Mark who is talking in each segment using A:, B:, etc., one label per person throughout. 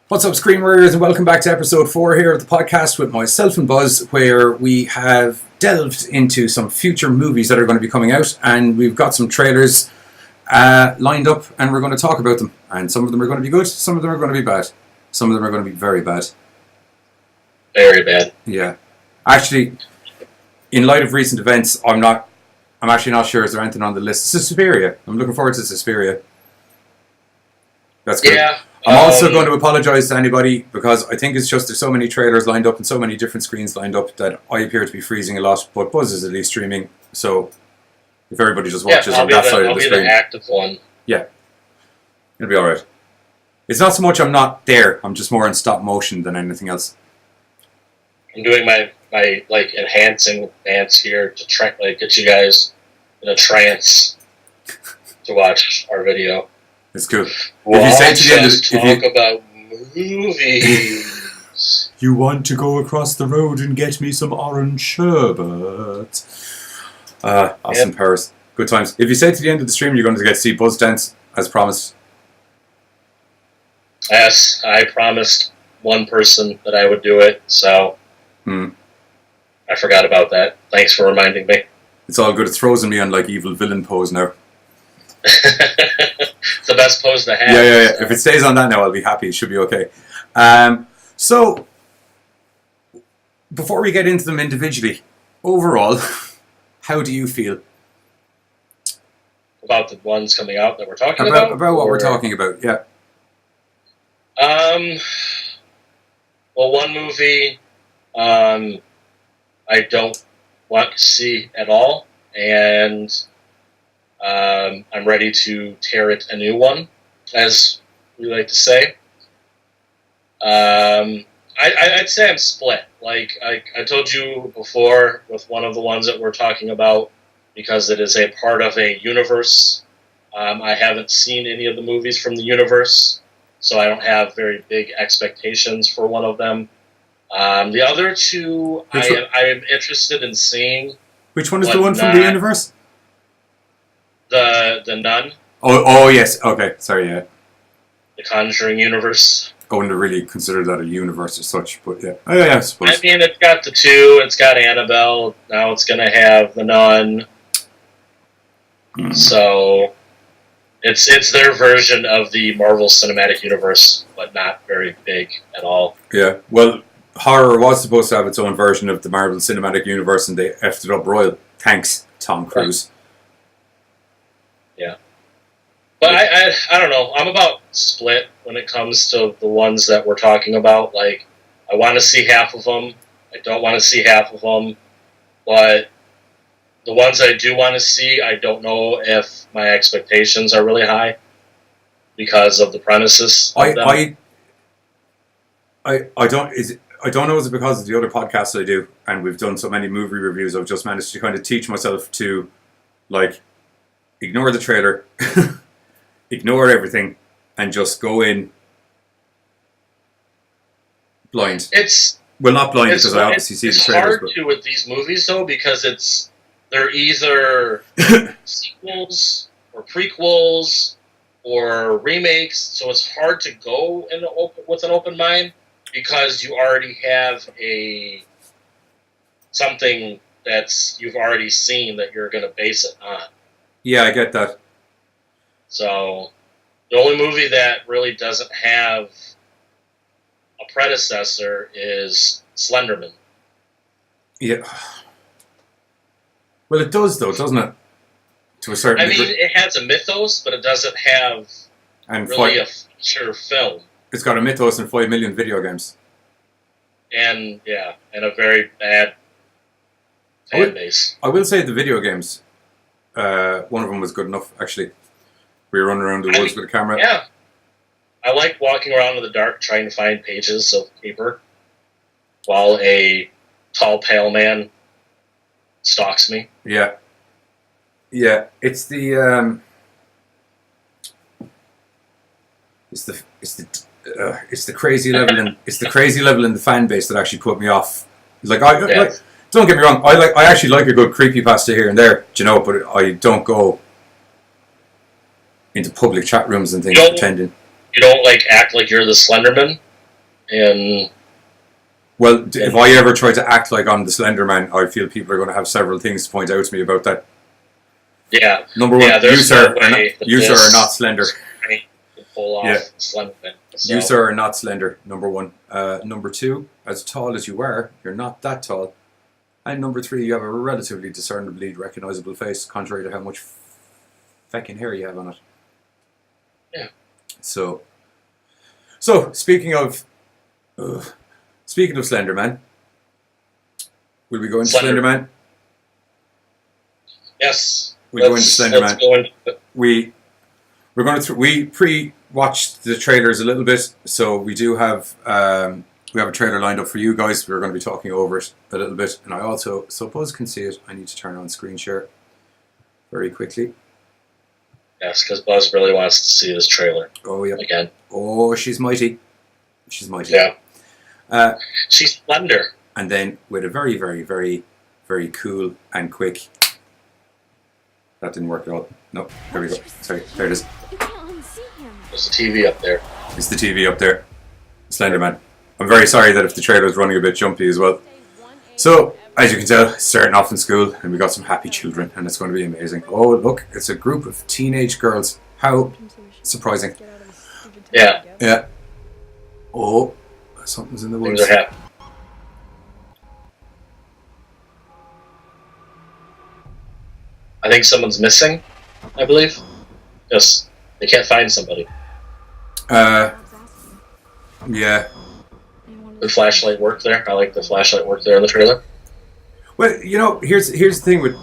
A: What's up, Scream Warriors, and welcome back to episode 4 here of the podcast with myself and Buzz, where we have delved into some future movies that are going to be coming out, and we've got some trailers lined up, and we're going to talk about them. And some of them are going to be good, some of them are going to be bad, some of them are going to be very bad.
B: Very bad.
A: Yeah. Actually, in light of recent events, I'm actually not sure is there anything on the list. Suspiria. I'm looking forward to Suspiria. That's good.
B: Yeah.
A: I'm also going to apologise to anybody because I think it's just there's so many trailers lined up and so many different screens lined up that I appear to be freezing a lot, but Buzz is at least streaming, so if everybody just watches on that side of the screen.
B: I'll be the active one.
A: Yeah. It'll be alright. It's not so much I'm not there, I'm just more in stop motion than anything else.
B: I'm doing my enhancing dance here to try get you guys in a trance to watch our video.
A: It's cool.
B: If you say to the end, talk about movies.
A: You want to go across the road and get me some orange sherbet. Austin Powers. Good times. If you say to the end of the stream you're going to get to see Buzz dance, as promised.
B: Yes, I promised one person that I would do it, so I forgot about that. Thanks for reminding me.
A: It's all good. It's frozen me on like evil villain pose now.
B: It's the best pose to have.
A: Yeah. If it stays on that now, I'll be happy. It should be okay. So, before we get into them individually, overall, how do you feel?
B: About the ones coming out that we're talking about?
A: About what we're talking about, yeah.
B: Well, one movie I don't want to see at all, and I'm ready to tear it a new one, as we like to say. I'd say I'm split. Like I told you before with one of the ones that we're talking about, because it is a part of a universe. I haven't seen any of the movies from the universe, so I don't have very big expectations for one of them. The other two, I am interested in seeing.
A: Which one is the one from the universe?
B: The Nun.
A: Oh yes. Okay. Sorry. Yeah.
B: The Conjuring universe.
A: I wouldn't really consider that a universe as such, but yeah. Oh yeah. I suppose.
B: I mean, it's got the two. It's got Annabelle. Now it's going to have the Nun. So it's their version of the Marvel Cinematic Universe, but not very big at all.
A: Yeah. Well, horror was supposed to have its own version of the Marvel Cinematic Universe, and they effed it up royal. Thanks, Tom Cruise.
B: Yeah. But I don't know. I'm about split when it comes to the ones that we're talking about. Like, I want to see half of them. I don't want to see half of them. But the ones I do want to see, I don't know if my expectations are really high because of the premises.
A: I don't know, is it because of the other podcasts I do, and we've done so many movie reviews, I've just managed to kind of teach myself to, like, ignore the trailer, ignore everything, and just go in blind. Well, not blind, because I obviously see the trailers.
B: It's hard to with these movies, though, because they're either sequels or prequels or remakes, so it's hard to go with an open mind because you already have something that's you've already seen that you're going to base it on.
A: Yeah, I get that.
B: So, the only movie that really doesn't have a predecessor is Slenderman.
A: Yeah. Well, it does, though, doesn't it? To a certain degree.
B: It has a mythos, but it doesn't have a feature film.
A: It's got a mythos and 5 million video games.
B: And a very bad fan base.
A: I will say the video games, one of them was good enough, actually. We were running around the woods with a camera.
B: Yeah. I like walking around in the dark trying to find pages of paper while a tall, pale man stalks me.
A: Yeah. Yeah, it's the crazy level in the fan base that actually put me off. Like don't get me wrong, I actually like a good creepypasta here and there, do you know, but I don't go into public chat rooms and things pretending.
B: You don't act like you're the Slenderman? And
A: well, if I ever try to act like I'm the Slenderman, I feel people are going to have several things to point out to me about that.
B: Yeah.
A: Number one, you sir are not slender.
B: Pull off Slenderman. So.
A: You sir are not slender. Number one. Number two, as tall as you are, you're not that tall. And number three, you have a relatively discernibly recognisable face, contrary to how much feckin' hair you have on it.
B: Yeah.
A: So speaking of Slenderman, will we go into Slenderman?
B: Yes.
A: We go into Slenderman. We pre-watched the trailers a little bit, so we do have we have a trailer lined up for you guys. We're going to be talking over it a little bit, and I also, so Buzz can see it, I need to turn on screen share very quickly.
B: Yes, because Buzz really wants to see this trailer.
A: Oh yeah.
B: Again.
A: Oh, she's mighty. She's mighty.
B: Yeah. She's slender.
A: And then with a very, very, very, very cool and quick. That didn't work at all. No, there we go. Sorry, there it is.
B: There's the TV up there.
A: It's the TV up there. Slenderman. I'm very sorry that if the trailer is running a bit jumpy as well. So, as you can tell, it's starting off in school, and we got some happy children, and it's going to be amazing. Oh, look, it's a group of teenage girls. How surprising.
B: Yeah.
A: Yeah. Oh, something's in the woods.
B: Things are happening. I think someone's missing, I believe. Yes, they can't find somebody.
A: Yeah.
B: The flashlight worked there. I like the flashlight work there in the trailer.
A: Well, you know, here's the thing with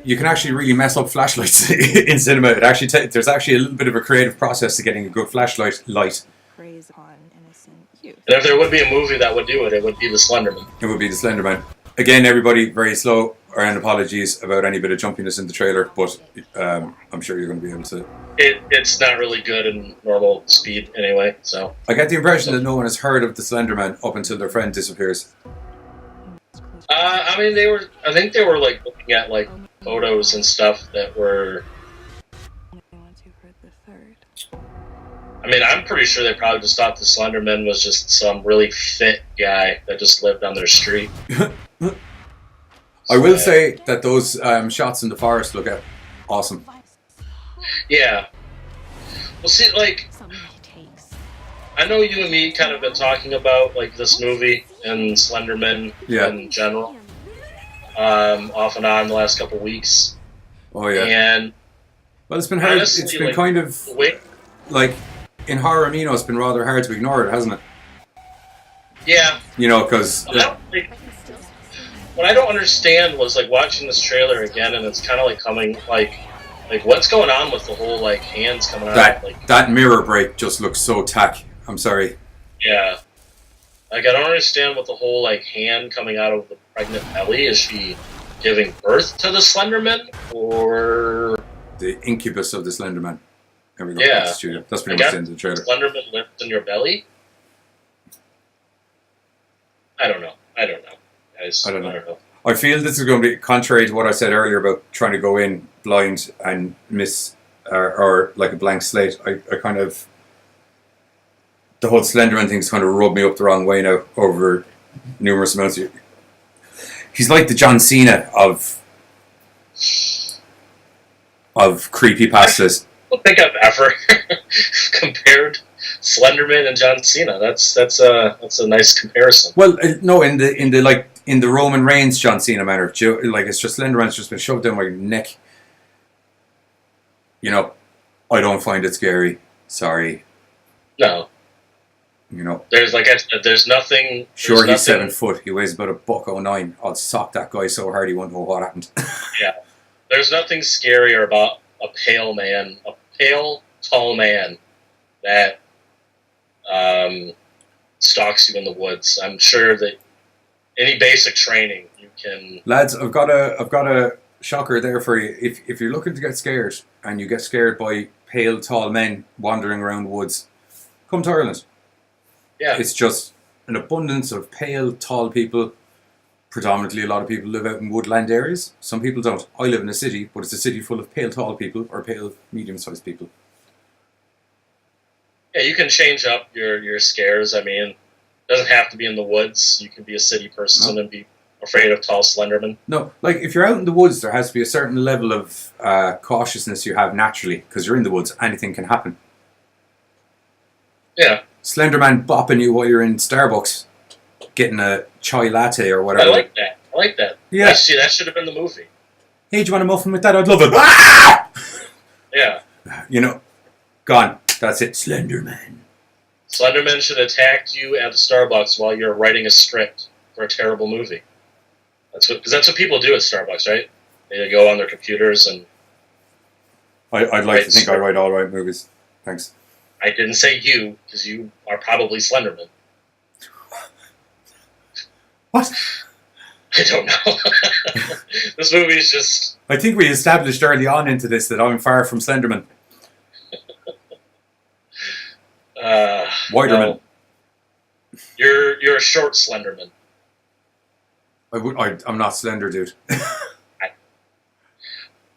A: you can actually really mess up flashlights in cinema. It actually there's actually a little bit of a creative process to getting a good flashlight light.
C: Preys on innocent youth.
B: And if there would be a movie that would do it, it would be the Slenderman.
A: It would be the Slenderman. Again, everybody, very slow, and apologies about any bit of jumpiness in the trailer, but I'm sure you're going to be able to.
B: It's not really good in normal speed anyway, so.
A: I get the impression that no one has heard of the Slenderman up until their friend disappears.
B: I mean, I think they were like looking at like photos and stuff that were. I mean, I'm pretty sure they probably just thought the Slenderman was just some really fit guy that just lived on their street.
A: I will say that those shots in the forest look awesome.
B: Yeah. Well, see, like, I know you and me kind of been talking about like this movie and Slenderman in general, off and on the last couple weeks.
A: Oh yeah.
B: And
A: well, it's been hard.
B: Honestly,
A: it's been
B: like,
A: kind of like in horror amino. It's been rather hard to ignore it, hasn't it?
B: Yeah.
A: You know, because
B: what I don't understand was like watching this trailer again, and it's kind of like coming like what's going on with the whole like hands coming out?
A: That mirror break just looks so tack. I'm sorry.
B: Yeah. Like I don't understand what the whole like hand coming out of the pregnant belly is. She giving birth to the Slenderman or
A: the incubus of the Slenderman? There we go.
B: Yeah.
A: That's pretty much the end of the trailer.
B: Slenderman lives in your belly. I don't know. Guys, I don't know.
A: I feel this is going to be contrary to what I said earlier about trying to go in blind and miss or like a blank slate. I kind of the whole Slenderman thing's kind of rubbed me up the wrong way now over numerous amounts. He's like the John Cena of creepypastas.
B: I don't think I've ever compared Slenderman and John Cena. That's a nice comparison.
A: Well, no, in the Roman Reigns John Cena manner, like it's just Slenderman's just been shoved down my neck. You know, I don't find it scary. Sorry.
B: No.
A: You know,
B: there's nothing.
A: Sure, he's 7 foot. He weighs about $109. I'll sock that guy so hard he won't know what happened.
B: Yeah, there's nothing scarier about a pale, tall man that stalks you in the woods. I'm sure that any basic training you can.
A: Lads, I've got a shocker there for you. If you're looking to get scared and you get scared by pale, tall men wandering around woods, come to Ireland.
B: Yeah.
A: It's just an abundance of pale, tall people. Predominantly, a lot of people live out in woodland areas. Some people don't. I live in a city, but it's a city full of pale, tall people or pale, medium-sized people.
B: Yeah, you can change up your scares. I mean, it doesn't have to be in the woods. You can be a city person and be afraid of tall Slenderman.
A: No, like if you're out in the woods, there has to be a certain level of cautiousness you have naturally because you're in the woods. Anything can happen.
B: Yeah.
A: Slenderman bopping you while you're in Starbucks, getting a chai latte or whatever.
B: I like that.
A: Yeah.
B: Actually, that should have been the movie.
A: Hey, do you want a muffin with that? I'd love it. Ah!
B: Yeah.
A: You know, gone. That's it. Slenderman.
B: Slenderman should attack you at the Starbucks while you're writing a script for a terrible movie. Because that's what people do at Starbucks, right? They go on their computers and...
A: I'd like to think I write all right movies. Thanks.
B: I didn't say you, because you are probably Slenderman.
A: What?
B: I don't know. This movie is just...
A: I think we established early on into this that I'm far from Slenderman. Widerman.
B: No. You're a short Slenderman.
A: I'm not slender, dude.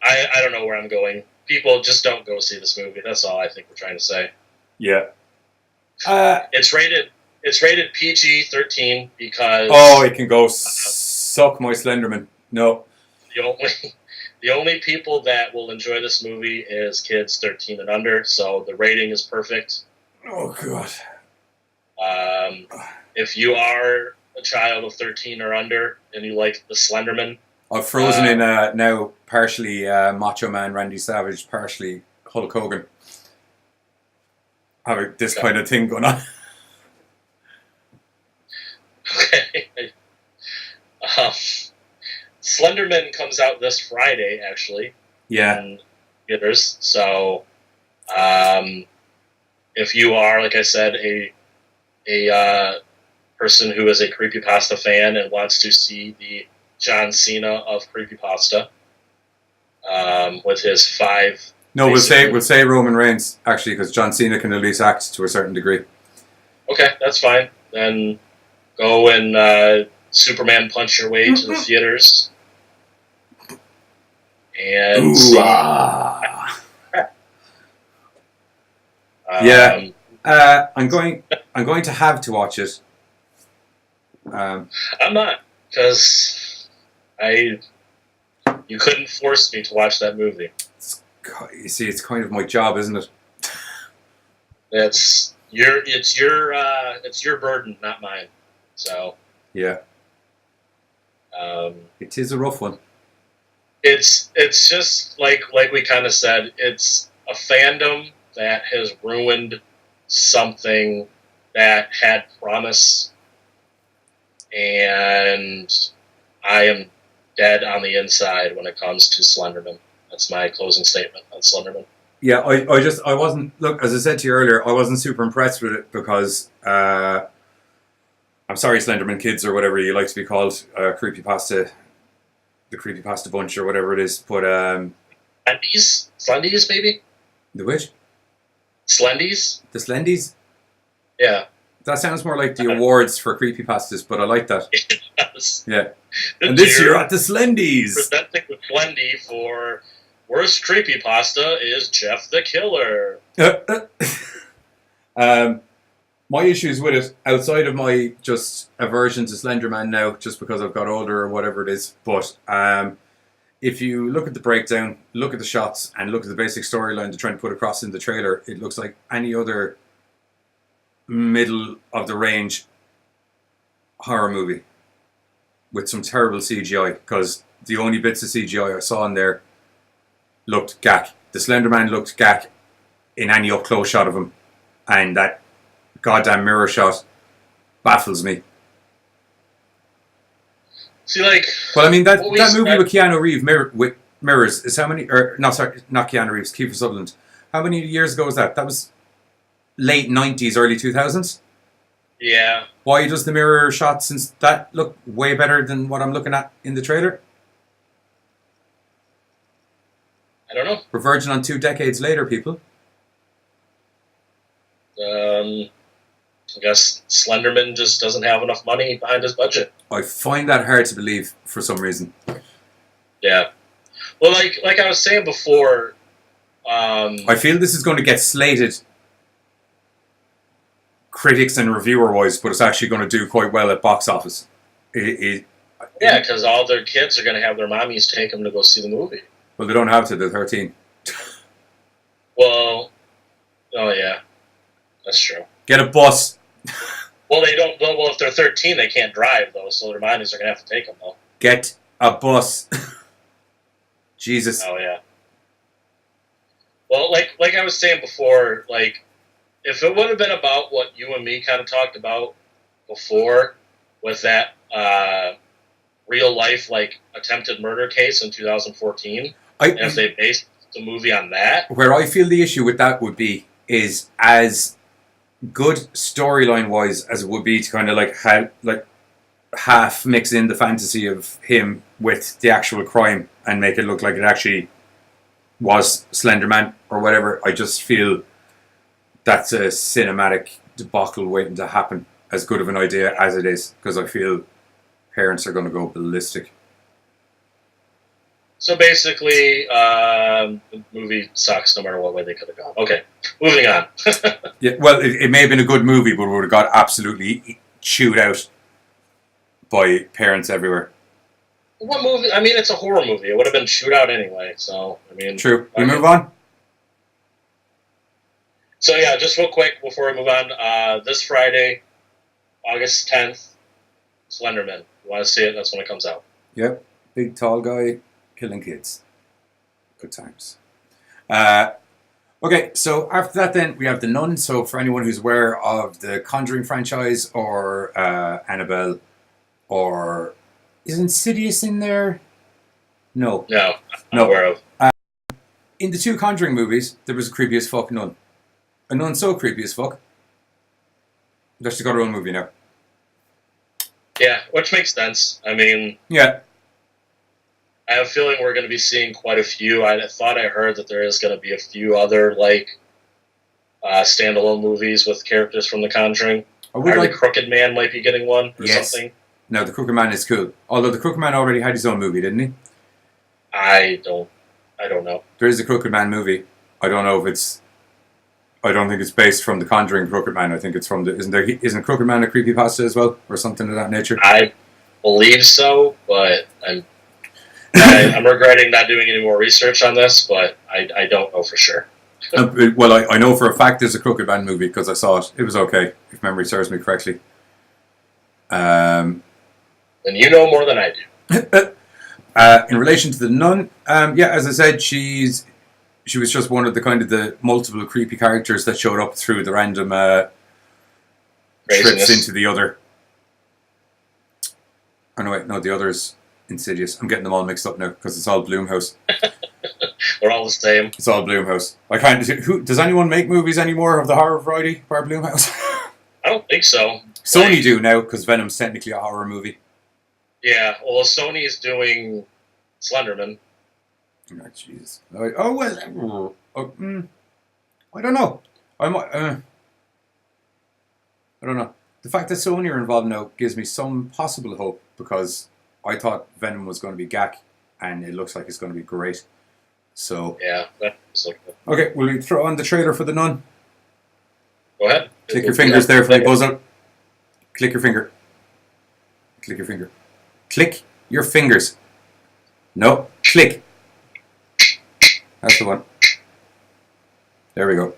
B: I don't know where I'm going. People just don't go see this movie. That's all I think we're trying to say.
A: Yeah.
B: It's rated PG-13 because...
A: Oh, it can go suck my Slenderman. No.
B: The only people that will enjoy this movie is kids 13 and under, so the rating is perfect.
A: Oh, God.
B: If you are a child of 13 or under and you like the Slenderman...
A: I've frozen in now partially Macho Man Randy Savage, partially Hulk Hogan. Having this kind of thing going on.
B: Okay. Slenderman comes out this Friday, actually.
A: Yeah.
B: In theaters. So, if you are, like I said, a person who is a creepypasta fan and wants to see the John Cena of creepypasta, with his 5...
A: No, we'll say Roman Reigns, actually, because John Cena can at least act to a certain degree.
B: Okay, that's fine. Then go and Superman punch your way to the theaters. And
A: yeah, I'm going to have to watch it.
B: I'm not, because you couldn't force me to watch that movie.
A: You see, it's kind of my job, isn't it?
B: It's your burden, not mine. So
A: yeah, it is a rough one.
B: It's just like we kind of said. It's a fandom that has ruined something that had promise, and I am dead on the inside when it comes to Slenderman. That's my closing statement on Slenderman.
A: Yeah, I wasn't, look, as I said to you earlier, I wasn't super impressed with it because, I'm sorry, Slenderman kids, or whatever you like to be called, creepypasta, the creepypasta bunch, or whatever it is, but,
B: Slendies, maybe?
A: The which?
B: Slendies?
A: The Slendies?
B: Yeah.
A: That sounds more like the awards for creepypastas, but I like that.
B: It does.
A: Yeah. And this year at the Slendies!
B: Presenting the Slendy for worst creepypasta is Jeff the Killer.
A: My issues with it, outside of my just aversion to Slenderman now, just because I've got older or whatever it is, but if you look at the breakdown, look at the shots, and look at the basic storyline they're trying to put across in the trailer, it looks like any other middle of the range horror movie with some terrible CGI, because the only bits of CGI I saw in there looked gack. The Slenderman looked gack in any up close shot of him, and that goddamn mirror shot baffles me.
B: See, like,
A: well, I mean that movie with Keanu Reeves with mirrors is how many? Or no, sorry, not Keanu Reeves, Kiefer Sutherland. How many years ago was that? That was late 90s, early 2000s.
B: Yeah.
A: Why does the mirror shot since that look way better than what I'm looking at in the trailer?
B: I don't know.
A: We're verging on 2 decades later, people.
B: I guess Slenderman just doesn't have enough money behind his budget.
A: I find that hard to believe for some reason.
B: Yeah. Well, like I was saying before,
A: I feel this is going to get slated critics and reviewer wise, but it's actually going to do quite well at box office.
B: Yeah, because all their kids are going to have their mommies take them to go see the movie.
A: Well, they don't have to. They're 13.
B: Well, oh yeah, that's true.
A: Get a bus.
B: Well, they don't. Well, if they're 13, they can't drive though, so their mommies are going to have to take them though.
A: Get a bus. Jesus.
B: Oh yeah. Well, like I was saying before, like if it would have been about what you and me kind of talked about before, with that real life like attempted murder case in 2014, and if they based the movie on that,
A: where I feel the issue with that would be is as good storyline wise as it would be to kind of like half mix in the fantasy of him with the actual crime and make it look like it actually was Slenderman or whatever. I just feel that's a cinematic debacle waiting to happen, as good of an idea as it is, because I feel parents are going to go ballistic.
B: So basically, the movie sucks no matter what way they could have gone. Okay, moving on.
A: Yeah, well, it may have been a good movie, but it would have got absolutely chewed out by parents everywhere.
B: What movie? I mean, it's a horror movie. It would have been chewed out anyway. So I mean,
A: true. We move on.
B: So yeah, just real quick before we move on, this Friday, August 10th, Slenderman. You want to see it? That's when it comes out.
A: Yep, big tall guy killing kids. Good times. Okay, so after that then, we have The Nun. So for anyone who's aware of the Conjuring franchise or Annabelle, or is Insidious in there? No.
B: No, I'm aware of.
A: In the two Conjuring movies, there was a creepy as fuck nun. A nun so creepy as fuck. That she's got her own movie now.
B: Yeah, which makes sense. I mean,
A: yeah.
B: I have a feeling we're going to be seeing quite a few. I thought I heard that there is going to be a few other like standalone movies with characters from The Conjuring. The Crooked Man might be getting one or something.
A: No, the Crooked Man is cool. Although the Crooked Man already had his own movie, didn't he?
B: I don't know.
A: There is a Crooked Man movie. I don't know if it's. I don't think it's based from the Conjuring Crooked Man. I think it's from the. Isn't Crooked Man a creepypasta as well, or something of that nature?
B: I believe so, but I'm regretting not doing any more research on this. But I don't know for sure.
A: Well, I know for a fact there's a Crooked Man movie because I saw it. It was okay, if memory serves me correctly.
B: Then you know more than I do.
A: In relation to The Nun, yeah, as I said, she was just one of the kind of the multiple creepy characters that showed up through the random trips into the other. Oh no, wait, no, the other's Insidious. I'm getting them all mixed up now because it's all Blumhouse.
B: They're all the same.
A: It's all Blumhouse. I can't. Does anyone make movies anymore of the horror variety by Blumhouse?
B: I don't think so.
A: Sony do now because Venom's technically a horror movie.
B: Yeah, well, Sony is doing Slenderman.
A: Oh, jeez. Oh well. I don't know. I don't know. The fact that Sony are involved now gives me some possible hope because I thought Venom was going to be gack, and it looks like it's going to be great. So
B: yeah, that's good.
A: Okay, will we throw on the trailer for The Nun?
B: Go ahead.
A: Click your fingers there for the buzz out. Click your finger. Click your finger. Click your fingers. No, click. That's the one. There we go.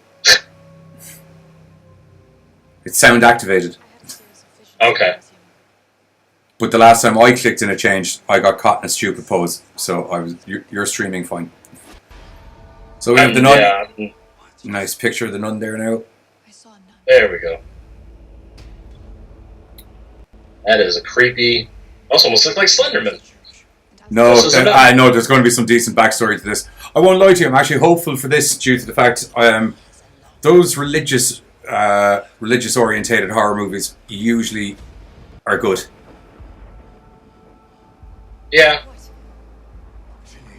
A: It's sound activated.
B: Okay.
A: But the last time I clicked and it changed, I got caught in a stupid pose. So you're streaming fine. So we have The Nun.
B: Yeah.
A: Nice picture of The Nun there now.
B: There we go. That is a creepy. Also, almost look like Slenderman.
A: No, I know there's going to be some decent backstory to this. I won't lie to you. I'm actually hopeful for this due to the fact those religious orientated horror movies usually are good.
B: Yeah.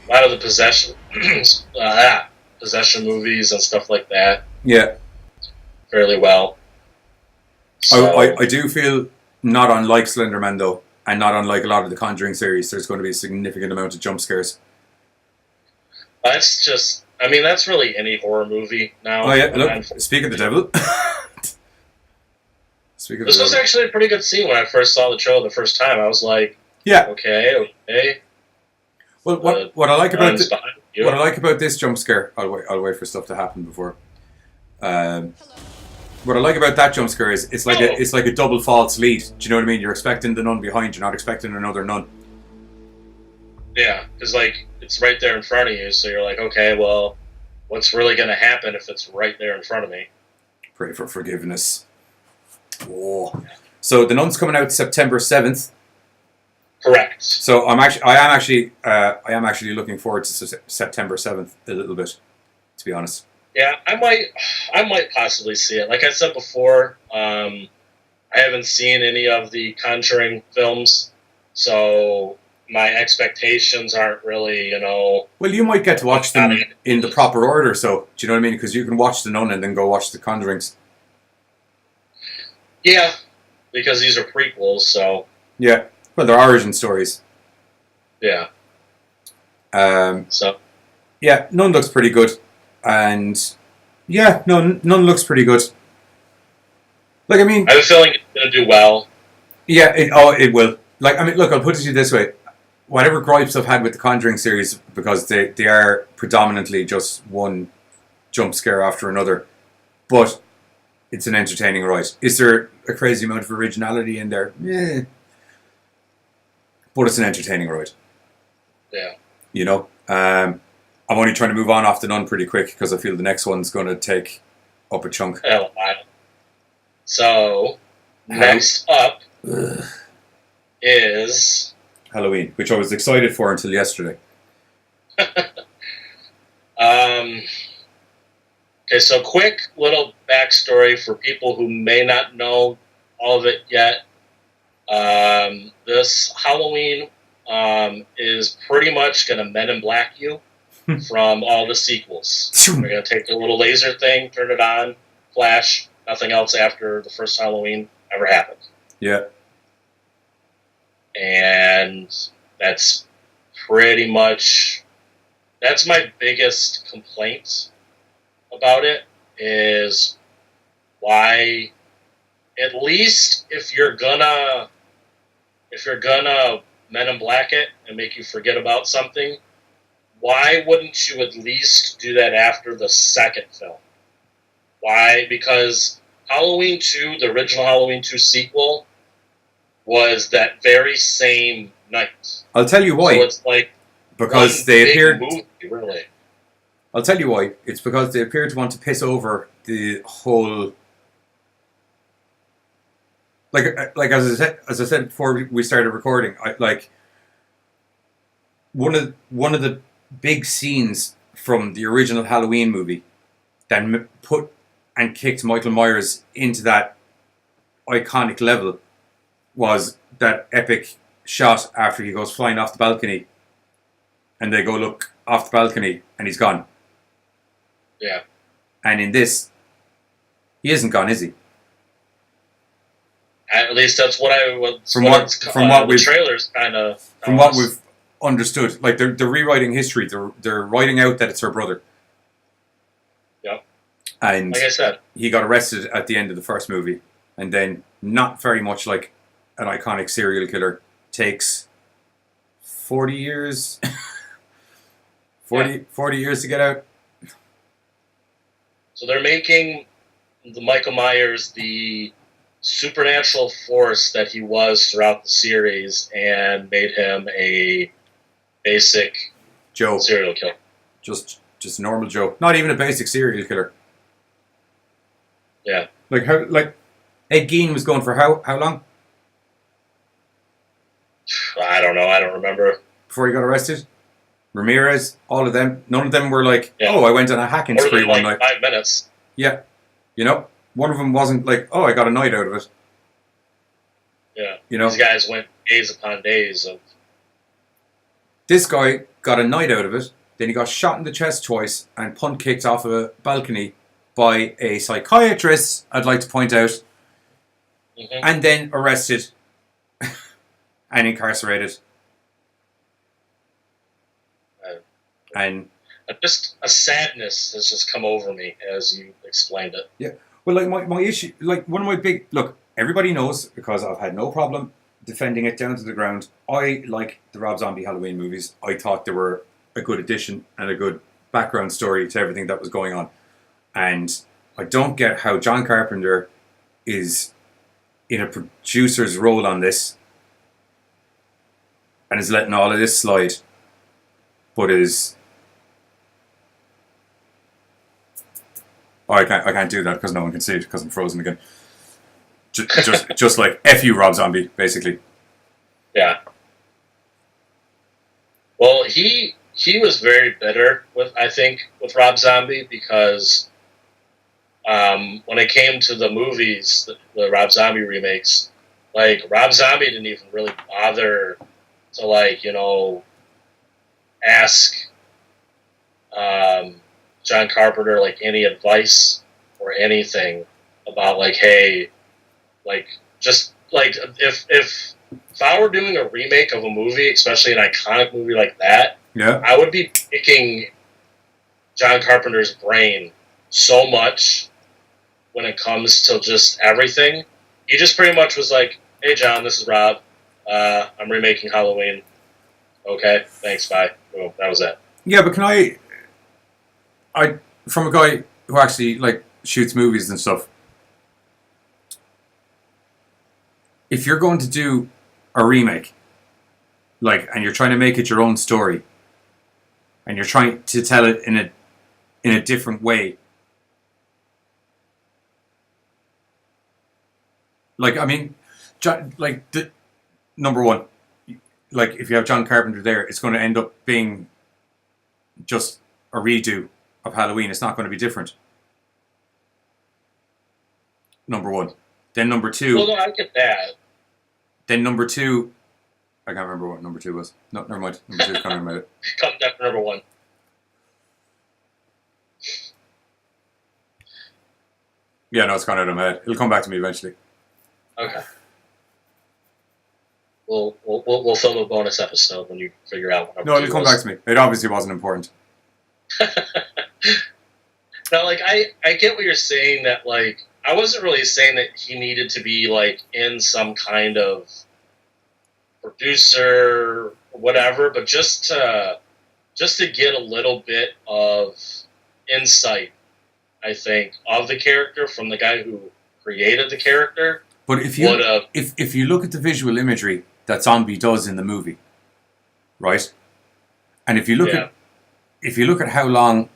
B: A lot of the possession movies and stuff like that.
A: Yeah.
B: Fairly well. So,
A: I do feel not unlike Slenderman though, and not unlike a lot of the Conjuring series, there's going to be a significant amount of jump scares.
B: That's just, I mean, that's really any horror movie now.
A: Oh yeah, look, speak of the devil. Speaking
B: This
A: of
B: was actually a pretty good scene when I first saw the trailer the first time. I was like,
A: yeah.
B: okay.
A: Well, what I like about
B: what
A: I like about this jump scare, I'll wait for stuff to happen before. What I like about that jump scare is it's like a double false lead. Do you know what I mean? You're expecting the nun behind, you're not expecting another nun.
B: Yeah, because like it's right there in front of you, so you're like, okay, well, what's really going to happen if it's right there in front of me?
A: Pray for forgiveness. Oh. So the nun's coming out September 7th.
B: Correct.
A: So I am actually looking forward to September 7th a little bit, to be honest.
B: Yeah, I might possibly see it. Like I said before, I haven't seen any of the Conjuring films, so my expectations aren't really,
A: Well, you might get to watch them in the proper order, so do you know what I mean? Because you can watch the Nun and then go watch the Conjurings.
B: Yeah, because these are prequels, so
A: yeah. Well, they're origin stories.
B: Yeah.
A: So. Yeah, Nun looks pretty good. And yeah, Nun looks pretty good. Like, I mean,
B: I have a feeling it's going to do well.
A: Yeah, it will. Like, I mean, look, I'll put it to you this way. Whatever gripes I've had with the Conjuring series, because they are predominantly just one jump scare after another, but it's an entertaining ride. Is there a crazy amount of originality in there? Yeah. But it's an entertaining ride.
B: Yeah.
A: You know? I'm only trying to move on off the Nun pretty quick because I feel the next one's going to take up a chunk.
B: So, next up is
A: Halloween, which I was excited for until yesterday.
B: Okay, so quick little backstory for people who may not know all of it yet. This Halloween is pretty much going to Men in Black you from all the sequels. We're going to take the little laser thing, turn it on, flash, nothing else after the first Halloween ever happened.
A: Yeah.
B: And that's pretty much, that's my biggest complaint about it, is why, at least if you're gonna Men in Black it and make you forget about something, why wouldn't you at least do that after the second film? Why? Because Halloween 2, the original Halloween 2 sequel, was that very same night.
A: I'll tell you why.
B: So it's like
A: because they appeared.
B: Movie, really.
A: I'll tell you why. It's because they appeared to want to piss over the whole. Like as I said before we started recording, one of the big scenes from the original Halloween movie that put and kicked Michael Myers into that iconic level was that epic shot after he goes flying off the balcony, and they go look off the balcony and he's gone.
B: Yeah.
A: And in this, he isn't gone, is he?
B: At least that's what the trailers kind of.
A: From what we've understood, like they're rewriting history. They're writing out that it's her brother.
B: Yep.
A: And
B: like I said,
A: he got arrested at the end of the first movie, and then not very much like an iconic serial killer takes 40 years. 40 years to get out.
B: So they're making the Michael Myers the supernatural force that he was throughout the series, and made him a basic
A: Joe
B: serial killer.
A: Just normal Joe. Not even a basic serial killer.
B: Yeah.
A: Like Ed Gein was going for how long?
B: I don't know. I don't remember.
A: Before he got arrested? Ramirez, all of them. None of them were like, I went on a hacking spree one night.
B: 5 minutes.
A: Yeah. You know? One of them wasn't like, I got a night out of it.
B: Yeah.
A: You know?
B: These guys went days upon days of...
A: This guy got a night out of it, then he got shot in the chest twice and punt kicked off a balcony by a psychiatrist, I'd like to point out, and then arrested and incarcerated. And
B: just a sadness has just come over me as you explained it.
A: Yeah. Well, like my issue, like one of my big... Look, everybody knows, because I've had no problem defending it down to the ground. I like the Rob Zombie Halloween movies. I thought they were a good addition and a good background story to everything that was going on. And I don't get how John Carpenter is in a producer's role on this and is letting all of this slide, but is... Oh, I can't do that because no one can see it because I'm frozen again. Just like F you, Rob Zombie, basically.
B: Yeah. Well, he was very bitter with Rob Zombie because when it came to the movies, the Rob Zombie remakes, like Rob Zombie didn't even really bother to ask John Carpenter like any advice or anything about like, hey, like just like if I were doing a remake of a movie, especially an iconic movie like that,
A: yeah,
B: I would be picking John Carpenter's brain so much when it comes to just everything. He just pretty much was like, hey John, this is Rob. I'm remaking Halloween. Okay, thanks, bye. Boom, that was it.
A: Yeah, but can I from a guy who actually like shoots movies and stuff, if you're going to do a remake, like, and you're trying to make it your own story, and you're trying to tell it in a different way, like, I mean, number one, like, if you have John Carpenter there, it's going to end up being just a redo of Halloween. It's not going to be different. Number one. Then number two.
B: Well, no, I get that.
A: Then number two, I can't remember what number two was. No, never mind. Number two is kind of made it.
B: Come down to number one.
A: Yeah, no, it's gone out of my head. It'll come back to me eventually.
B: Okay. We'll film a bonus episode when you figure out what number
A: No,
B: two
A: it'll come
B: was.
A: back to me. It obviously wasn't important.
B: Now, like, I get what you're saying, that, like, I wasn't really saying that he needed to be, like, in some kind of producer or whatever, but just to get a little bit of insight, I think, of the character from the guy who created the character.
A: But if you look at the visual imagery that Zombie does in the movie, right? And if you look at how long,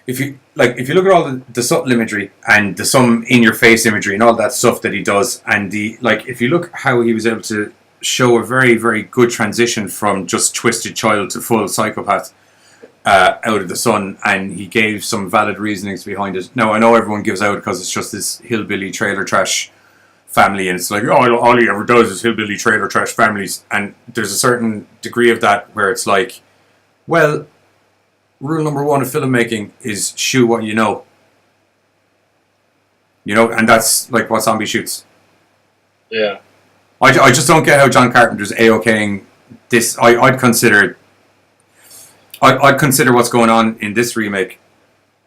A: if you look at all the subtle imagery and some in your face imagery and all that stuff that he does, and if you look how he was able to show a very, very good transition from just twisted child to full psychopath out of the sun, and he gave some valid reasonings behind it. Now, I know everyone gives out because it's just this hillbilly trailer trash family, and it's like, oh, all he ever does is hillbilly trailer trash families, and there's a certain degree of that where it's like, well, rule number one of filmmaking is shoot what you know. And that's like what Zombie shoots.
B: Yeah.
A: I just don't get how John Carpenter's A-okaying this. I'd consider what's going on in this remake,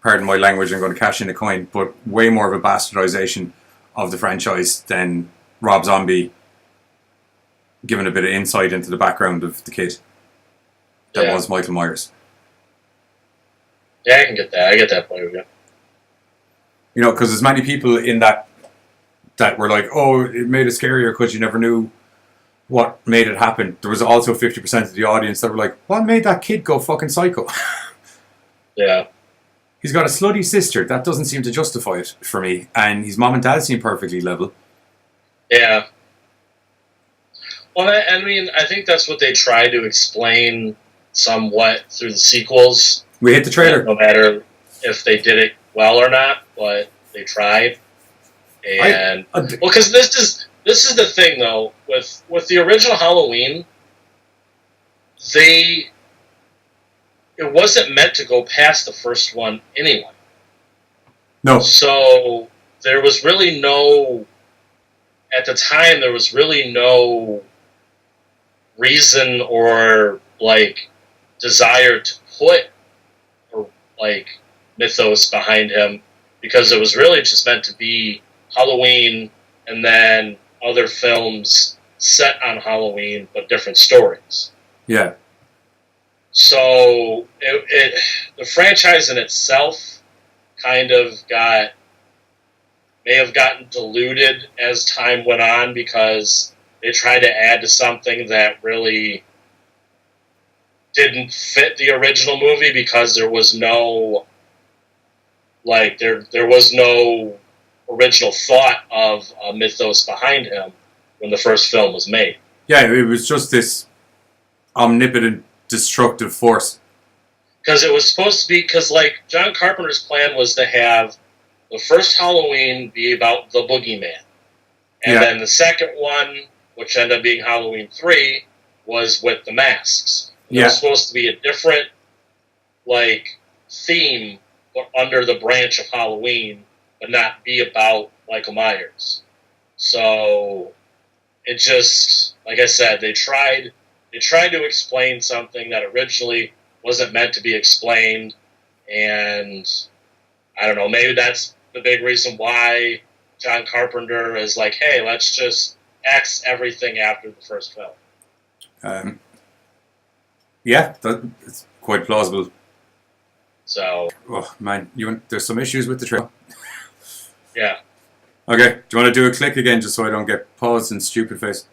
A: pardon my language, I'm going to cash in a coin, but way more of a bastardization of the franchise than Rob Zombie giving a bit of insight into the background of the kid that was Michael Myers.
B: Yeah, I can get that. I get that point of view.
A: Because there's many people in that were like, oh, it made it scarier because you never knew what made it happen. There was also 50% of the audience that were like, what made that kid go fucking psycho?
B: Yeah.
A: He's got a slutty sister. That doesn't seem to justify it for me. And his mom and dad seem perfectly level.
B: Yeah. Well, I mean, I think that's what they try to explain somewhat through the sequels.
A: We hit the trailer.
B: No matter if they did it well or not, but they tried. And because this is the thing though, with the original Halloween, it wasn't meant to go past the first one anyway.
A: No.
B: So there was really no, at the time, there was really no reason or like desire to put or like mythos behind him because it was really just meant to be Halloween and then other films set on Halloween but different stories.
A: Yeah.
B: So the franchise in itself kind of may have gotten diluted as time went on because they tried to add to something that really didn't fit the original movie because there was no there was no original thought of a mythos behind him when the first film was made.
A: Yeah, it was just this omnipotent, destructive force.
B: Because it was supposed to be, John Carpenter's plan was to have the first Halloween be about the boogeyman. And then the second one, which ended up being Halloween 3, was with the masks. And it was supposed to be a different, theme under the branch of Halloween, but not be about Michael Myers. So it just, like I said, they tried to explain something that originally wasn't meant to be explained, and I don't know, maybe that's the big reason why John Carpenter is like, hey, let's just X everything after the first film.
A: It's quite plausible.
B: So,
A: oh man, there's some issues with the trailer.
B: Yeah.
A: Okay, do you want to do a click again just so I don't get paused and stupid face?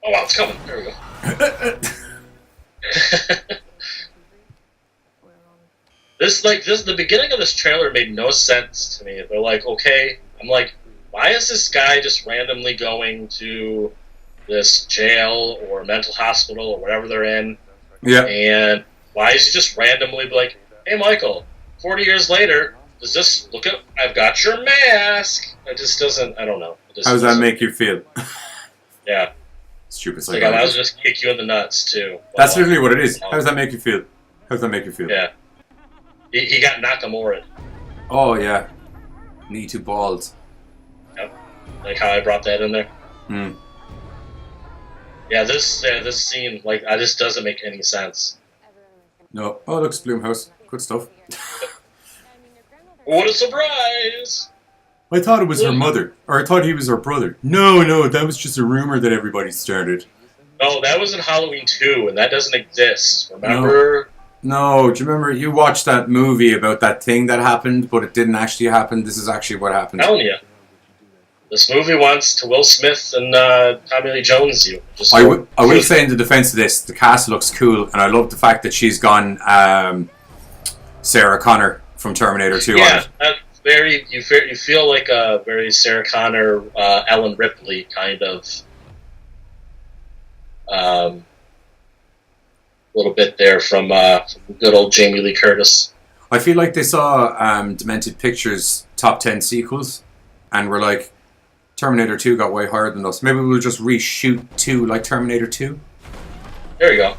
B: Oh, wow, it's coming. There we go. The beginning of this trailer made no sense to me. They're like, okay, I'm like, why is this guy just randomly going to this jail or mental hospital or whatever they're in?
A: Yeah.
B: And why is he just randomly like, hey, Michael, 40 years later, does this look at, I've got your mask? It just doesn't, I don't know.
A: How does that make you feel?
B: Yeah.
A: Stupid.
B: Like, I was just kick you in the nuts, too.
A: That's literally what it is. How does that make you feel? How does that make you feel?
B: Yeah. He got Nakamura.
A: Oh, yeah. Knee to balls.
B: Yep. Like how I brought that in there. Yeah, this scene, it just doesn't make any sense.
A: No. Oh, looks Bloomhouse. Good stuff.
B: What a surprise!
A: I thought it was her mother. Or I thought he was her brother. No, that was just a rumor that everybody started.
B: No, that was in Halloween 2, and that doesn't exist. Remember?
A: No, do you remember you watched that movie about that thing that happened, but it didn't actually happen? This is actually what happened.
B: I'm telling you. This movie wants to Will Smith and Tommy Lee Jones you.
A: I will say in the defense of this, the cast looks cool, and I love the fact that she's gone Sarah Connor from Terminator 2 on it.
B: That's very, you feel like a very Sarah Connor, Ellen Ripley kind of little bit there from good old Jamie Lee Curtis.
A: I feel like they saw Demented Pictures' top 10 sequels and were like, Terminator 2 got way higher than us. Maybe we'll just reshoot 2 like Terminator 2.
B: There you go.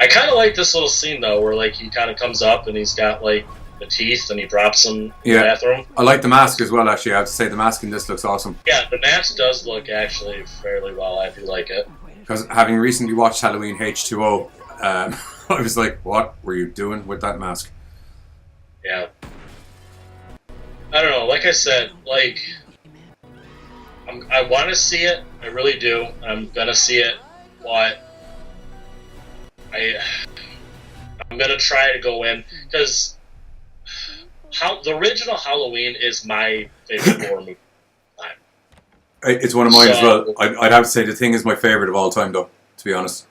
B: I kind of like this little scene, though, where he kind of comes up and he's got the teeth and he drops them in the bathroom.
A: I like the mask as well, actually. I have to say the mask in this looks awesome.
B: Yeah, the mask does look actually fairly well. I do like it.
A: Because having recently watched Halloween H2O, I was like, what were you doing with that mask?
B: Yeah. I don't know. Like I said, I want to see it. I really do. I'm going to see it. But I'm going to try to go in. Because the original Halloween is my favorite horror movie.
A: It's one of mine as well. I'd have to say The Thing is my favourite of all time, though, to be honest.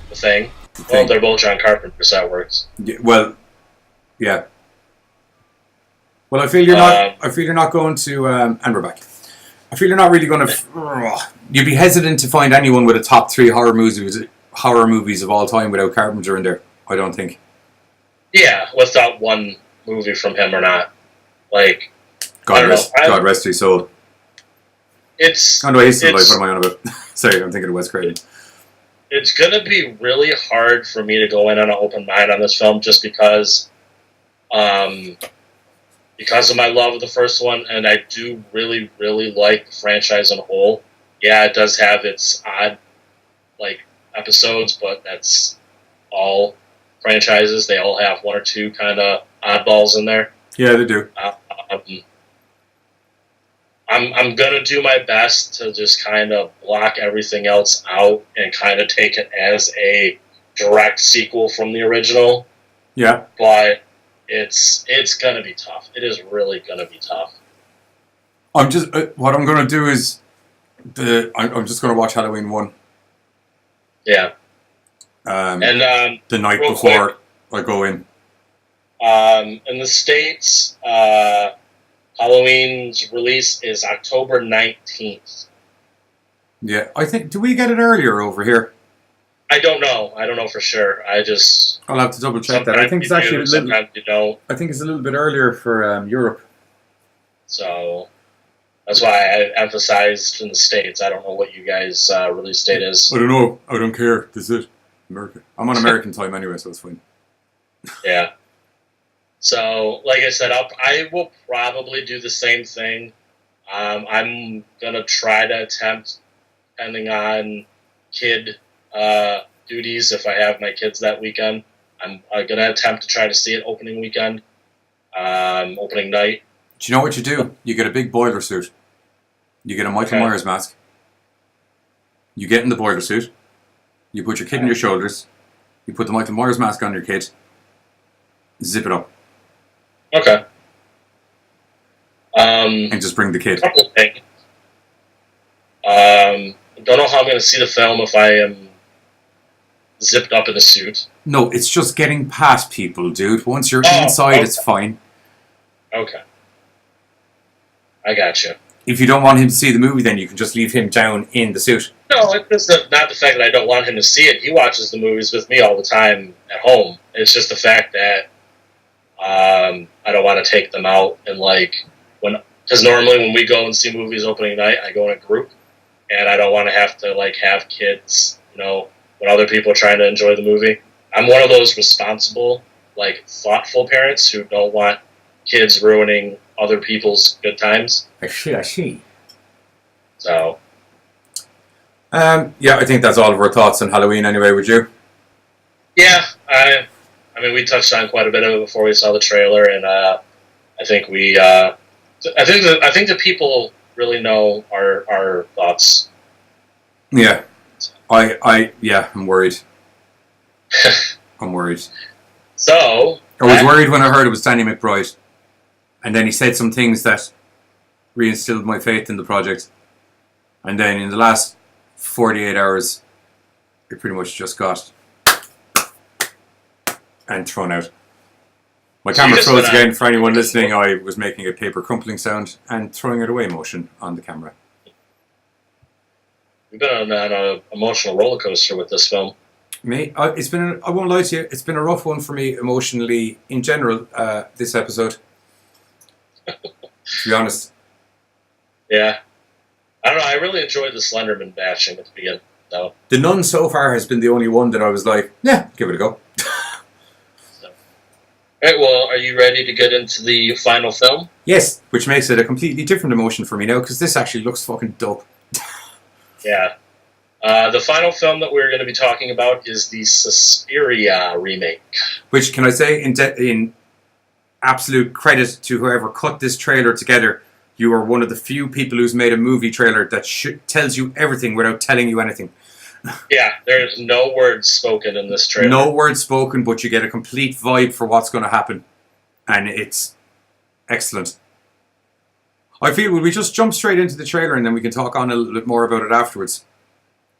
B: The Thing? Well, they're both John Carpenter, so that works.
A: Yeah, well, yeah. Well, I feel you're not. I feel you're not going to. And we're back. I feel you're not really going to. You'd be hesitant to find anyone with a top 3 horror movies of all time without Carpenter in there. I don't think.
B: Yeah, without one movie from him or not.
A: God rest his soul.
B: It's.
A: Oh no, he's still alive. What am I on about? Sorry, I'm thinking of Wes Craven.
B: It's gonna be really hard for me to go in on an open mind on this film, just because, because of my love of the first one, and I do really, really like the franchise on a whole. Yeah, it does have its odd, like, episodes, but that's all franchises. They all have one or two kind of oddballs in there.
A: Yeah, they do.
B: I'm gonna do my best to just kind of block everything else out and kind of take it as a direct sequel from the original.
A: Yeah.
B: But it's gonna be tough. It is really gonna be tough.
A: I'm just what I'm gonna do is I'm just gonna watch Halloween 1.
B: Yeah.
A: And the night before I go in.
B: In the States, Halloween's release is October 19th.
A: Yeah, I think. Do we get it earlier over here?
B: I don't know. I don't know for sure.
A: I'll have to double check that. I think it's actually
B: sometimes you don't.
A: I think it's a little bit earlier for Europe.
B: So that's why I emphasized in the States. I don't know what you guys' release date is.
A: I don't know. I don't care. This is it. America. I'm on American time anyway, so it's fine.
B: Yeah. So, like I said, I will probably do the same thing. I'm gonna try to attempt, depending on kid duties, if I have my kids that weekend. I'm gonna attempt to try to see it opening weekend, opening night.
A: Do you know what you do? You get a big boiler suit. You get a Michael Myers mask. You get in the boiler suit. You put your kid on your shoulders. You put the Michael Myers mask on your kid. Zip it up.
B: Okay.
A: And just bring the kid.
B: Couple things. I don't know how I'm going to see the film if I am zipped up in a suit.
A: No, it's just getting past people, dude. Once you're inside, it's fine.
B: Okay. I gotcha.
A: If you don't want him to see the movie, then you can just leave him down in the suit.
B: No, it's not the fact that I don't want him to see it. He watches the movies with me all the time at home. It's just the fact that I don't want to take them out and because normally when we go and see movies opening night, I go in a group, and I don't want to have to have kids, when other people are trying to enjoy the movie. I'm one of those responsible, thoughtful parents who don't want kids ruining other people's good times.
A: I see.
B: So.
A: Yeah, I think that's all of our thoughts on Halloween anyway, would you?
B: Yeah, I mean, we touched on quite a bit of it before we saw the trailer, and I think I think the people really know our thoughts.
A: Yeah, I'm worried. I'm worried.
B: So
A: I was worried when I heard it was Danny McBride, and then he said some things that reinstilled my faith in the project, and then in the last 48 hours, it pretty much just got and thrown out. My camera froze again. For anyone listening, I was making a paper crumpling sound and throwing it away motion on the camera.
B: You've been on an emotional roller coaster with this film.
A: It's been. I won't lie to you. It's been a rough one for me emotionally in general. This episode, to be honest.
B: Yeah, I don't know. I really enjoyed the Slenderman bashing at the beginning, though.
A: The Nun so far has been the only one that I was like, yeah, give it a go.
B: Alright, well, are you ready to get into the final film?
A: Yes, which makes it a completely different emotion for me now, because this actually looks fucking dope.
B: Yeah. The final film that we're going to be talking about is the Suspiria remake.
A: Which, can I say, in absolute credit to whoever cut this trailer together, you are one of the few people who's made a movie trailer that tells you everything without telling you anything.
B: Yeah, there's no words spoken in this trailer.
A: No words spoken, but you get a complete vibe for what's going to happen. And it's excellent. I feel, will we just jump straight into the trailer and then we can talk on a little bit more about it afterwards?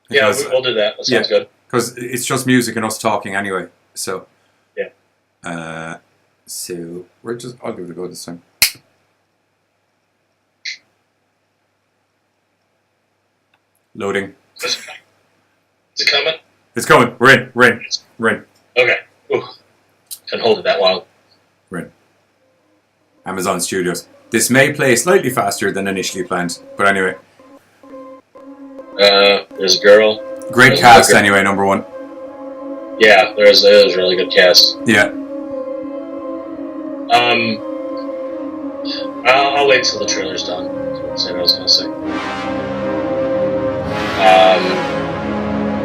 B: Because, yeah, we'll do that. That sounds good.
A: Because it's just music and us talking anyway. So,
B: yeah.
A: I'll give it a go this time. Loading.
B: Is it coming?
A: It's coming. We're in.
B: Okay. Ooh. Can't hold it that long.
A: We're in. Amazon Studios. This may play slightly faster than initially planned, but anyway.
B: There's a girl.
A: Great cast anyway, number one.
B: Yeah, there's a really good cast.
A: Yeah.
B: I'll wait till the trailer's done. That's what I was going to say.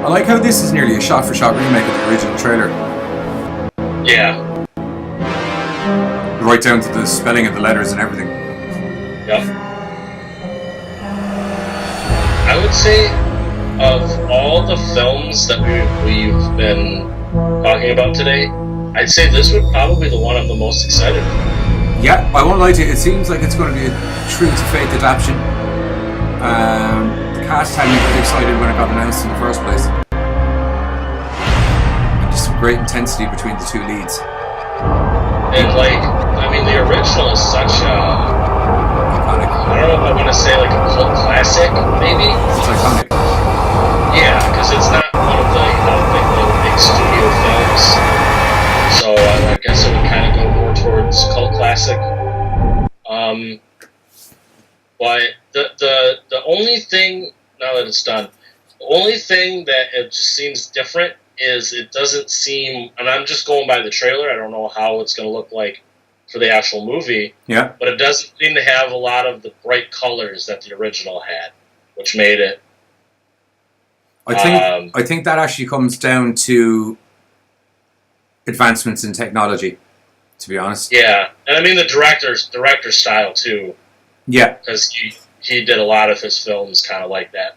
A: I like how this is nearly a shot-for-shot remake of the original trailer.
B: Yeah.
A: Right down to the spelling of the letters and everything.
B: Yep. I would say, of all the films that we've been talking about today, I'd say this would probably be the one I'm the most excited for.
A: Yeah, I won't lie to you, it seems like it's going to be a true-to-faith adaptation. The cast had me pretty excited when it got announced in the first place. And just some great intensity between the two leads.
B: And the original is such a...
A: Iconic.
B: I don't know if I want to say like a cult classic, maybe?
A: It's iconic.
B: Yeah, because it's not one of the big studio films. So I guess it would kind of go more towards cult classic. But the only thing, now that it's done, the only thing that it just seems different is it doesn't seem, and I'm just going by the trailer, I don't know how it's going to look like for the actual movie,
A: Yeah.
B: but it doesn't seem to have a lot of the bright colors that the original had, which made it...
A: I think that actually comes down to advancements in technology, to be honest.
B: Yeah, and I mean the director's style too.
A: Yeah.
B: Because he did a lot of his films kind of like that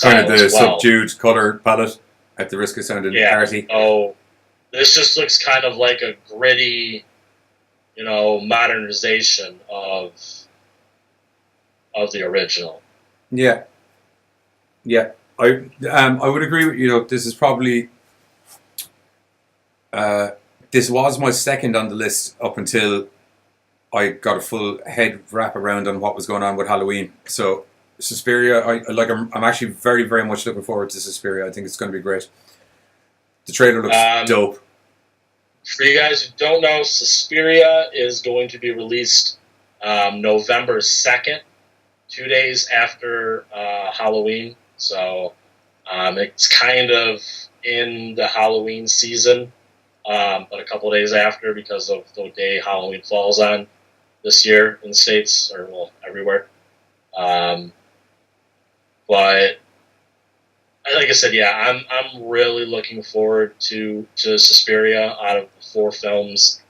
A: Kind
B: style
A: of the
B: as well.
A: subdued colour palette, at the risk of sounding arty.
B: Oh, this just looks kind of like a gritty, modernization of the original.
A: Yeah. Yeah. I would agree with you. This is probably this was my second on the list up until I got a full head wrap around on what was going on with Halloween. So Suspiria, I'm actually very, very much looking forward to Suspiria. I think it's going to be great. The trailer looks dope.
B: For you guys who don't know, Suspiria is going to be released November 2nd, 2 days after Halloween. So it's kind of in the Halloween season, but a couple of days after because of the day Halloween falls on this year in the States, or well, everywhere. But like I said, yeah, I'm really looking forward to Suspiria. Out of the 4 films,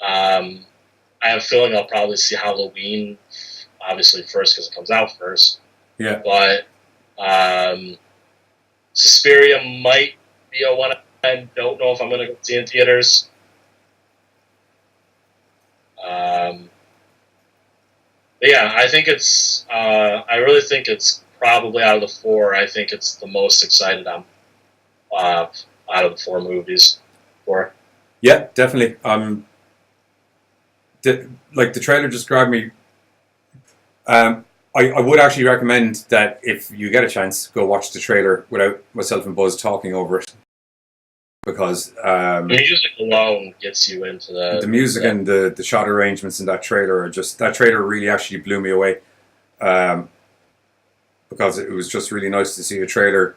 B: I have a feeling I'll probably see Halloween, obviously first because it comes out first.
A: Yeah.
B: But Suspiria might be a one. I don't know if I'm going to go see in theaters. But yeah, I think it's. I really think it's probably out of the 4. I think it's the most excited I'm out of the 4 movies for.
A: Yeah, definitely. The trailer just grabbed me. I would actually recommend that if you get a chance, go watch the trailer without myself and Buzz talking over it. Because
B: the music alone gets you into
A: the music and the shot arrangements in that trailer are just... That trailer really actually blew me away. Because it was just really nice to see a trailer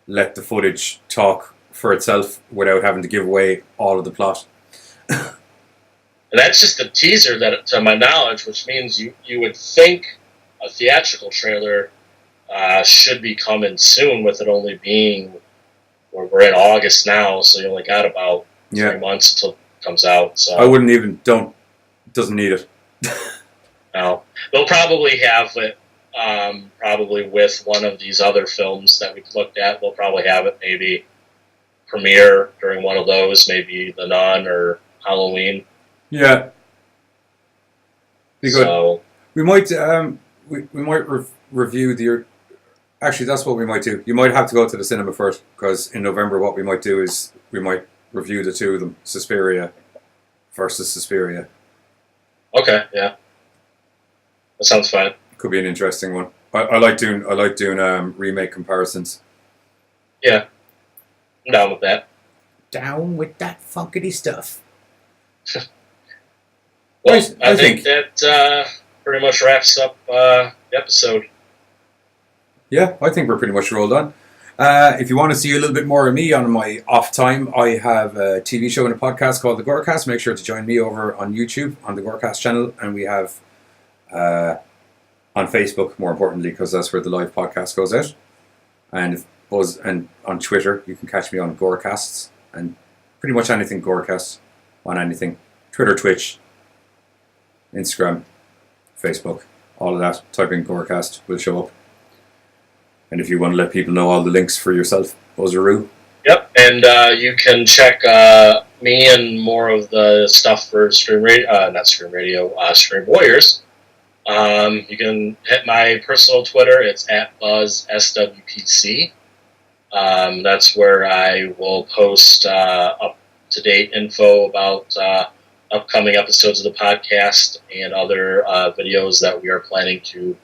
A: let the footage talk for itself without having to give away all of the plot.
B: And that's just the teaser, that, to my knowledge, which means you would think a theatrical trailer should be coming soon, with it only being... We're in August now, so you only got about 3 months until it comes out. So
A: I wouldn't even... Doesn't need it.
B: No. They'll probably have it probably with one of these other films that we've looked at. They'll probably have it maybe premiere during one of those, maybe The Nun or Halloween.
A: Yeah. Be good.
B: So,
A: we might review the... Actually, that's what we might do. You might have to go to the cinema first, because in November what we might do is we might review the 2 of them, Suspiria versus Suspiria.
B: okay, yeah. That sounds fine.
A: Could be an interesting one. I like doing remake comparisons.
B: Yeah. I'm down with that.
A: Down with that funkity stuff.
B: Well,
A: Right,
B: I think that pretty much wraps up the episode.
A: Yeah, I think we're pretty much rolled on. If you want to see a little bit more of me on my off time, I have a TV show and a podcast called The Gorecast. Make sure to join me over on YouTube on the Gorecast channel, and we have on Facebook, more importantly, because that's where the live podcast goes out. And if Buzz, and on Twitter, you can catch me on Gorecasts and pretty much anything Gorecast on anything. Twitter, Twitch, Instagram, Facebook, all of that. Type in Gorecast, will show up. And if you want to let people know all the links for yourself, Buzzaroo.
B: Yep, and you can check me and more of the stuff for Scream Warriors. You can hit my personal Twitter. It's at Buzz SWPC. That's where I will post up-to-date info about upcoming episodes of the podcast and other videos that we are planning to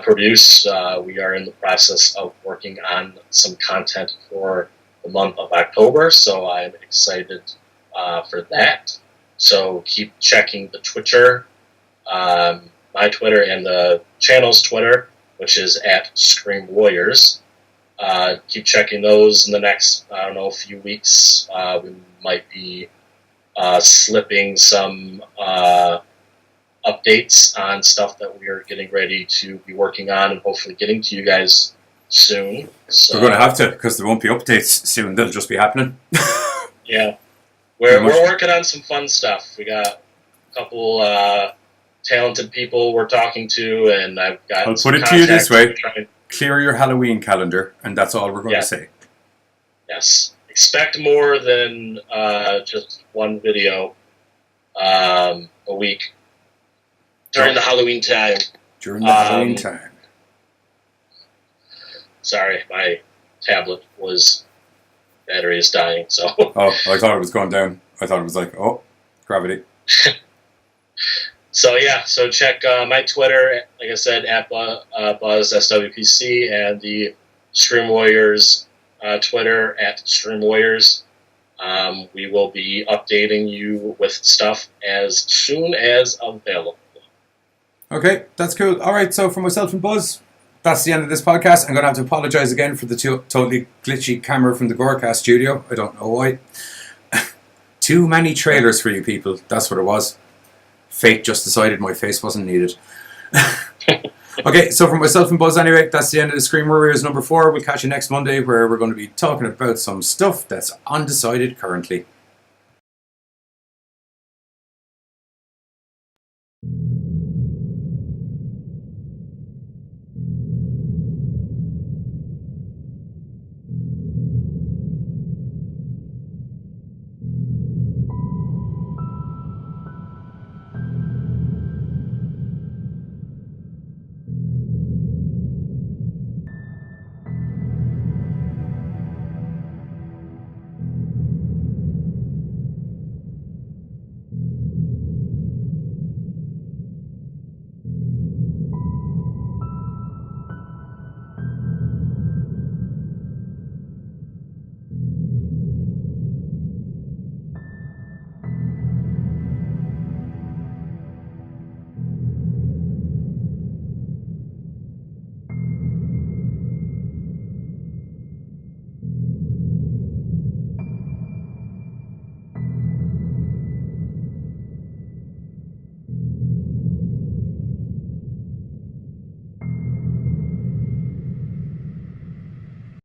B: produce. We are in the process of working on some content for the month of October, so I'm excited for that. So keep checking the Twitter, my Twitter, and the channel's Twitter, which is at Scream Warriors. Keep checking those in the next, few weeks. We might be slipping some updates on stuff that we are getting ready to be working on and hopefully getting to you guys soon. So,
A: we're going to have to, because there won't be updates soon. They'll just be happening.
B: Yeah. We're working on some fun stuff. We got a couple talented people we're talking to, and I've got
A: I'll put it to you this way. Clear your Halloween calendar, and that's all we're going to say.
B: Yes. Expect more than just one video a week during the Halloween time.
A: During the Halloween time.
B: Sorry, my tablet battery is dying, so...
A: Oh, I thought it was going down. I thought it was like, gravity.
B: So check my Twitter, like I said, at Buzz SWPC, and the Scream Warriors Twitter at Scream Warriors. We will be updating you with stuff as soon as available.
A: Okay, that's cool. All right, so for myself and Buzz, that's the end of this podcast. I'm going to have to apologize again for the totally glitchy camera from the Gorecast studio. I don't know why. Too many trailers for you people. That's what it was. Fate just decided my face wasn't needed. Okay, so for myself and Buzz anyway, that's the end of the Scream Warriors number 4. We'll catch you next Monday, where we're going to be talking about some stuff that's undecided currently.